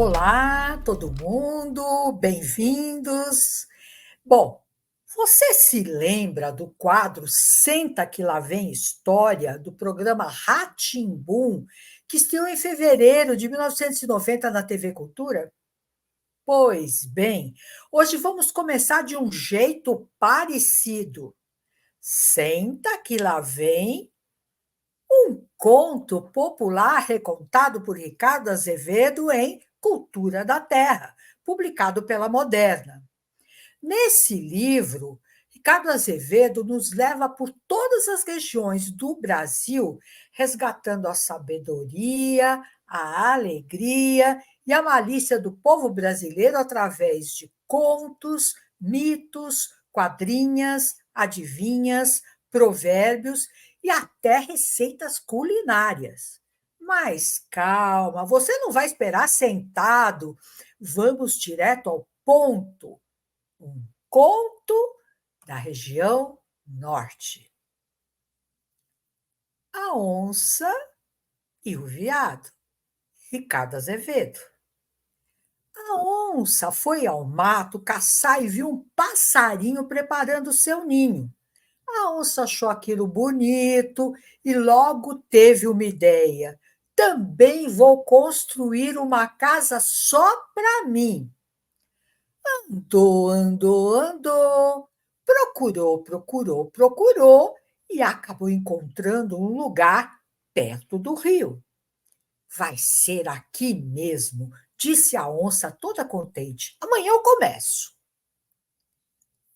Olá, todo mundo, bem-vindos. Bom, você se lembra do quadro Senta que lá vem história do programa rá que estreou em fevereiro de 1990 na TV Cultura? Pois bem, hoje vamos começar de um jeito parecido. Senta que lá vem um conto popular recontado por Ricardo Azevedo em Cultura da Terra, publicado pela Moderna. Nesse livro, Ricardo Azevedo nos leva por todas as regiões do Brasil, resgatando a sabedoria, a alegria e a malícia do povo brasileiro através de contos, mitos, quadrinhas, adivinhas, provérbios e até receitas culinárias. Mas calma, você não vai esperar sentado. Vamos direto ao ponto. Um conto da região norte. A onça e o veado. Ricardo Azevedo. A onça foi ao mato caçar e viu um passarinho preparando seu ninho. A onça achou aquilo bonito e logo teve uma ideia. Também vou construir uma casa só para mim. Andou, andou, andou, procurou e acabou encontrando um lugar perto do rio. Vai ser aqui mesmo, disse a onça toda contente. Amanhã eu começo.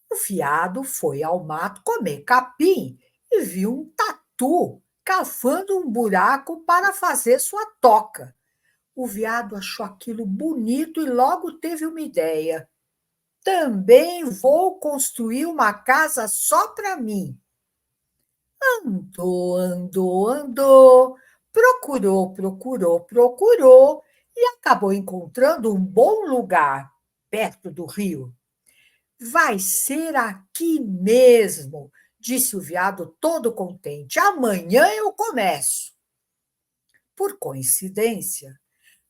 O veado foi ao mato comer capim e viu um tatu cavando um buraco para fazer sua toca. O veado achou aquilo bonito e logo teve uma ideia. Também vou construir uma casa só para mim. Andou, andou, andou, procurou e acabou encontrando um bom lugar perto do rio. Vai ser aqui mesmo, disse o veado todo contente. Amanhã eu começo. Por coincidência,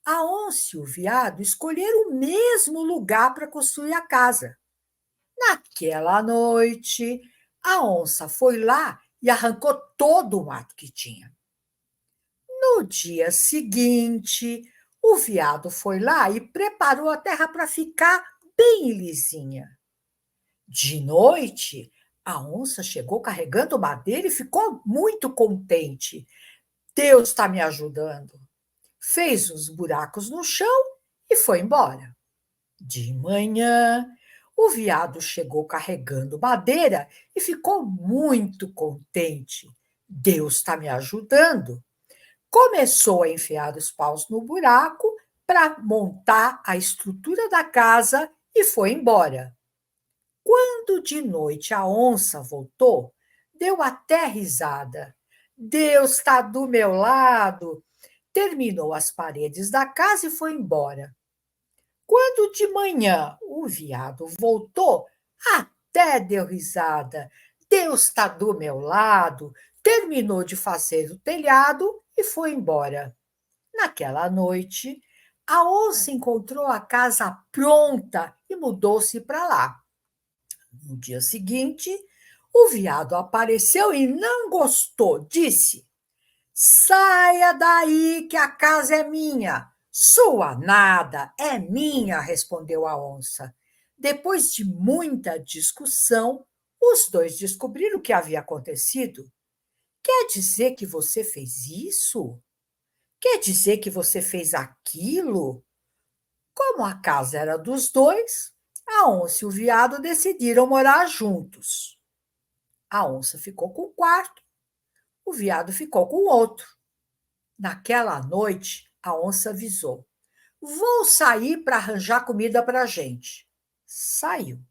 a onça e o veado escolheram o mesmo lugar para construir a casa. Naquela noite, a onça foi lá e arrancou todo o mato que tinha. No dia seguinte, o veado foi lá e preparou a terra para ficar bem lisinha. De noite, a onça chegou carregando madeira e ficou muito contente. Deus está me ajudando. Fez os buracos no chão e foi embora. De manhã, o veado chegou carregando madeira e ficou muito contente. Deus está me ajudando. Começou a enfiar os paus no buraco para montar a estrutura da casa e foi embora. Quando de noite a onça voltou, deu até risada. Deus está do meu lado. Terminou as paredes da casa e foi embora. Quando de manhã o veado voltou, até deu risada. Deus está do meu lado. Terminou de fazer o telhado e foi embora. Naquela noite, a onça encontrou a casa pronta e mudou-se para lá. No dia seguinte, o veado apareceu e não gostou. Disse: Saia daí que a casa é minha. Sua nada, é minha, respondeu a onça. Depois de muita discussão, os dois descobriram o que havia acontecido. Quer dizer que você fez isso? Quer dizer que você fez aquilo? Como a casa era dos dois, a onça e o veado decidiram morar juntos. A onça ficou com um quarto, o veado ficou com outro. Naquela noite, a onça avisou: Vou sair para arranjar comida para a gente. Saiu.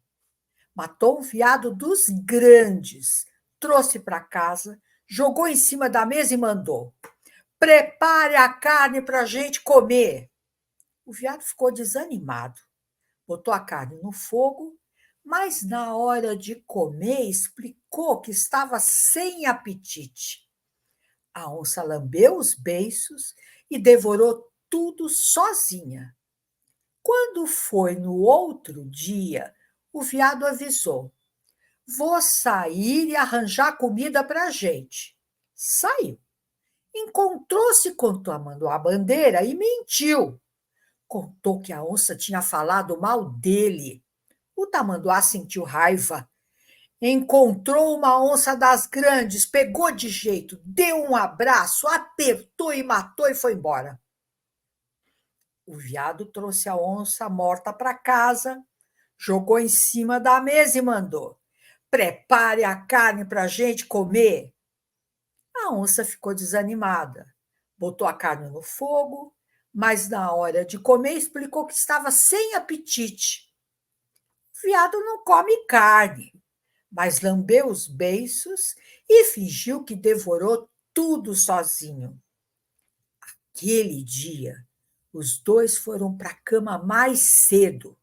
Matou um veado dos grandes, trouxe para casa, jogou em cima da mesa e mandou: Prepare a carne para a gente comer. O veado ficou desanimado, botou a carne no fogo, mas na hora de comer explicou que estava sem apetite. A onça lambeu os beiços e devorou tudo sozinha. Quando foi no outro dia, o veado avisou: Vou sair e arranjar comida para a gente. Saiu. Encontrou-se com a bandeira e mentiu. Contou que a onça tinha falado mal dele. O tamanduá sentiu raiva. Encontrou uma onça das grandes, pegou de jeito, deu um abraço, apertou e matou e foi embora. O veado trouxe a onça morta para casa, jogou em cima da mesa e mandou: Prepare a carne para a gente comer. A onça ficou desanimada, botou a carne no fogo, mas na hora de comer explicou que estava sem apetite. O veado não come carne, mas lambeu os beiços e fingiu que devorou tudo sozinho. Aquele dia, os dois foram para a cama mais cedo,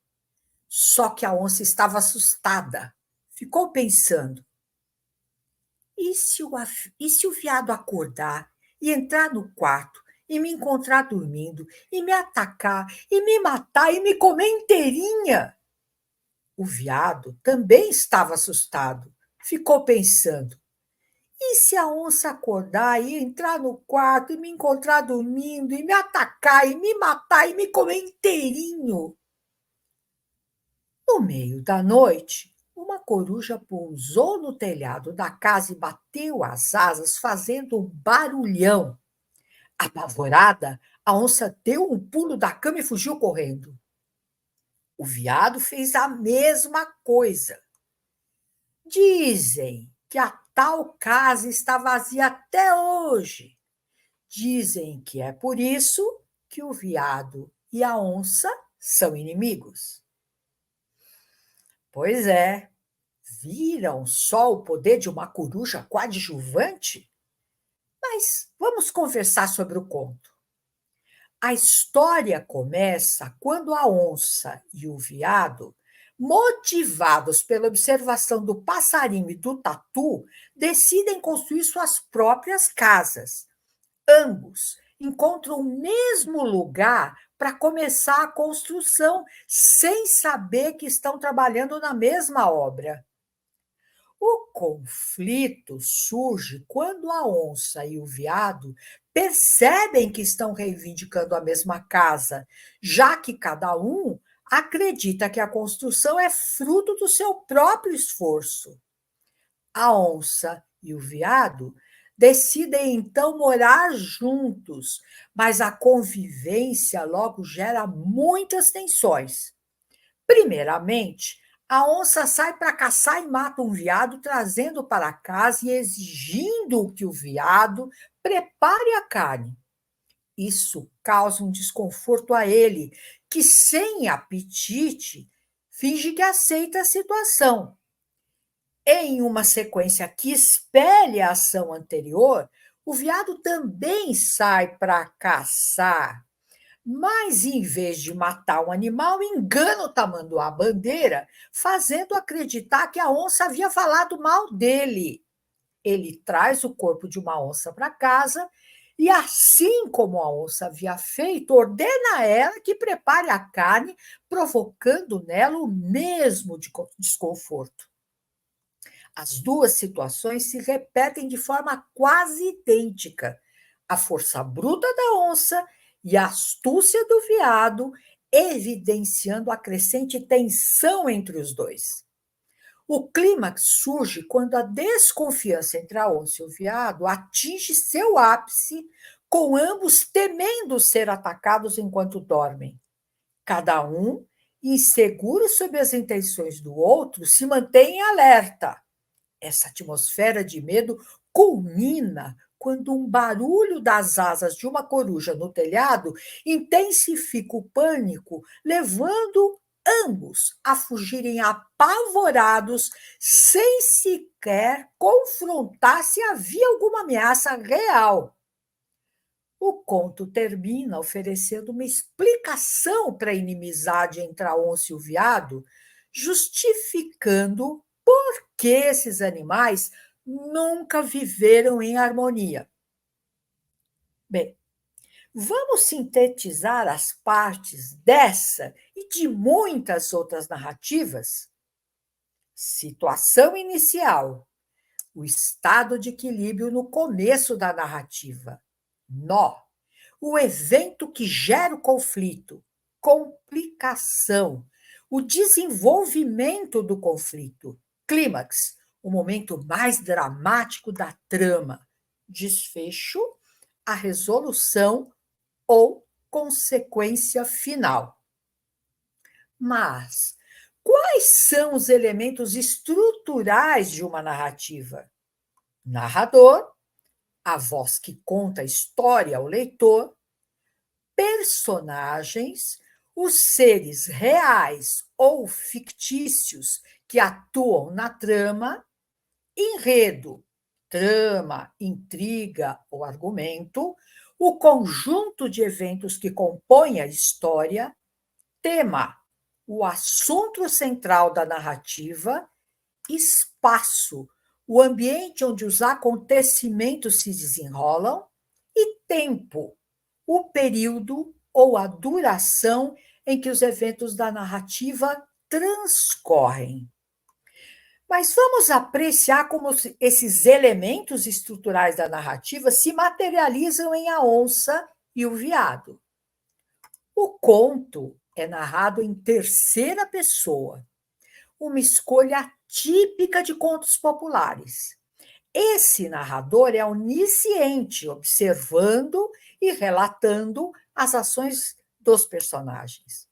só que a onça estava assustada. Ficou pensando: e se o veado acordar e entrar no quarto e me encontrar dormindo e me atacar e me matar e me comer inteirinha? O veado também estava assustado. Ficou pensando: e se a onça acordar e entrar no quarto e me encontrar dormindo e me atacar e me matar e me comer inteirinho? No meio da noite, uma coruja pousou no telhado da casa e bateu as asas, fazendo um barulhão. Apavorada, a onça deu um pulo da cama e fugiu correndo. O veado fez a mesma coisa. Dizem que a tal casa está vazia até hoje. Dizem que é por isso que o veado e a onça são inimigos. Pois é, viram só o poder de uma coruja coadjuvante? Mas vamos conversar sobre o conto. A história começa quando a onça e o veado, motivados pela observação do passarinho e do tatu, decidem construir suas próprias casas. Ambos encontram o mesmo lugar para começar a construção, sem saber que estão trabalhando na mesma obra. O conflito surge quando a onça e o veado percebem que estão reivindicando a mesma casa, já que cada um acredita que a construção é fruto do seu próprio esforço. A onça e o veado decidem então morar juntos, mas a convivência logo gera muitas tensões. Primeiramente, a onça sai para caçar e mata um veado, trazendo para casa e exigindo que o veado prepare a carne. Isso causa um desconforto a ele, que, sem apetite, finge que aceita a situação. Em uma sequência que espelha a ação anterior, o veado também sai para caçar, mas, em vez de matar um animal, engana o tamanduá-bandeira, fazendo acreditar que a onça havia falado mal dele. Ele traz o corpo de uma onça para casa e, assim como a onça havia feito, ordena a ela que prepare a carne, provocando nela o mesmo desconforto. As duas situações se repetem de forma quase idêntica. A força bruta da onça e a astúcia do veado, evidenciando a crescente tensão entre os dois. O clímax surge quando a desconfiança entre a onça e o veado atinge seu ápice, com ambos temendo ser atacados enquanto dormem. Cada um, inseguro sobre as intenções do outro, se mantém em alerta. Essa atmosfera de medo culmina quando um barulho das asas de uma coruja no telhado intensifica o pânico, levando ambos a fugirem apavorados, sem sequer confrontar se havia alguma ameaça real. O conto termina oferecendo uma explicação para a inimizade entre a onça e o veado, justificando por que esses animais nunca viveram em harmonia. Bem, Vamos sintetizar as partes dessa e de muitas outras narrativas? Situação inicial: o estado de equilíbrio no começo da narrativa. Nó: o evento que gera o conflito. Complicação: o desenvolvimento do conflito. Clímax: o momento mais dramático da trama. Desfecho: a resolução ou consequência final. Mas quais são os elementos estruturais de uma narrativa? Narrador, a voz que conta a história ao leitor, personagens, os seres reais ou fictícios que atuam na trama, enredo, trama, intriga ou argumento, o conjunto de eventos que compõem a história, tema, o assunto central da narrativa, espaço, o ambiente onde os acontecimentos se desenrolam, e tempo, o período ou a duração em que os eventos da narrativa transcorrem. Mas vamos apreciar como esses elementos estruturais da narrativa se materializam em A Onça e o Veado. O conto é narrado em terceira pessoa, uma escolha típica de contos populares. Esse narrador é onisciente, observando e relatando as ações dos personagens.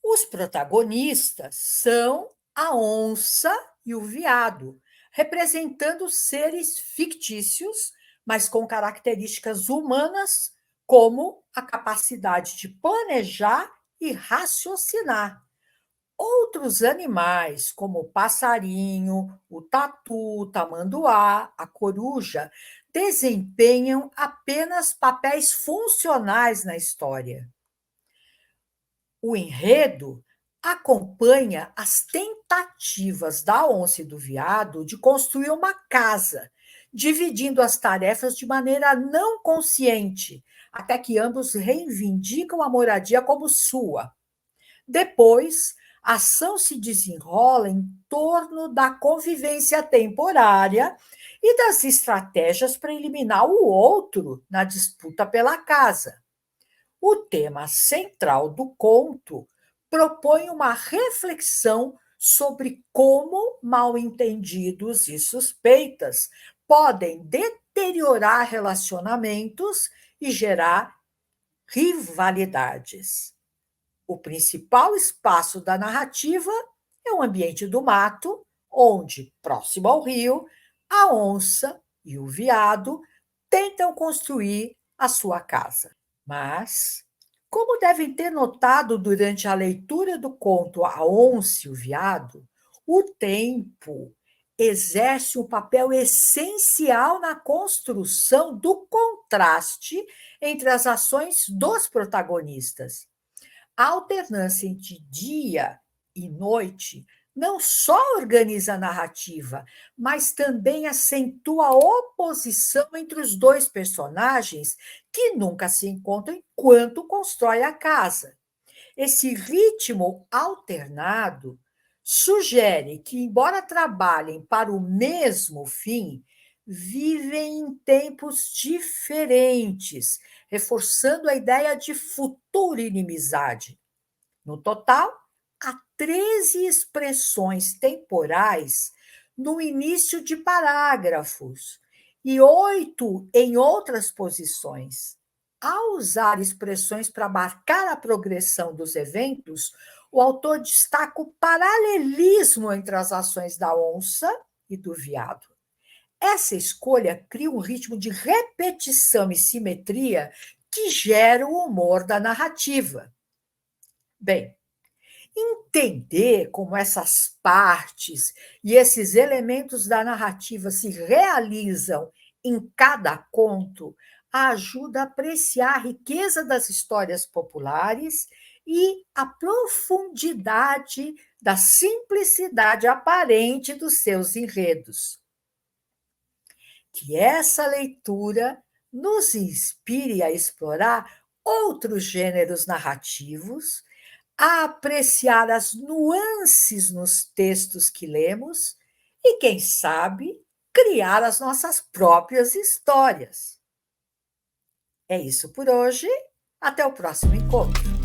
Os protagonistas são a onça e o veado, representando seres fictícios, mas com características humanas, como a capacidade de planejar e raciocinar. Outros animais, como o passarinho, o tatu, o tamanduá, a coruja, desempenham apenas papéis funcionais na história. O enredo acompanha as tentativas da onça e do veado de construir uma casa, dividindo as tarefas de maneira não consciente, até que ambos reivindicam a moradia como sua. Depois, a ação se desenrola em torno da convivência temporária e das estratégias para eliminar o outro na disputa pela casa. O tema central do conto propõe uma reflexão sobre como mal-entendidos e suspeitas podem deteriorar relacionamentos e gerar rivalidades. O principal espaço da narrativa é o ambiente do mato, onde, próximo ao rio, a onça e o veado tentam construir a sua casa. Mas, como devem ter notado durante a leitura do conto A Onça e o Veado, o tempo exerce um papel essencial na construção do contraste entre as ações dos protagonistas. A alternância entre dia e noite não só organiza a narrativa, mas também acentua a oposição entre os dois personagens que nunca se encontram enquanto constrói a casa. Esse ritmo alternado sugere que, embora trabalhem para o mesmo fim, vivem em tempos diferentes, reforçando a ideia de futura inimizade. No total, há 13 expressões temporais no início de parágrafos e 8 em outras posições. Ao usar expressões para marcar a progressão dos eventos, o autor destaca o paralelismo entre as ações da onça e do veado. Essa escolha cria um ritmo de repetição e simetria que gera o humor da narrativa. Bem, entender como essas partes e esses elementos da narrativa se realizam em cada conto ajuda a apreciar a riqueza das histórias populares e a profundidade da simplicidade aparente dos seus enredos. Que essa leitura nos inspire a explorar outros gêneros narrativos, a apreciar as nuances nos textos que lemos e, quem sabe, criar as nossas próprias histórias. É isso por hoje. Até o próximo encontro.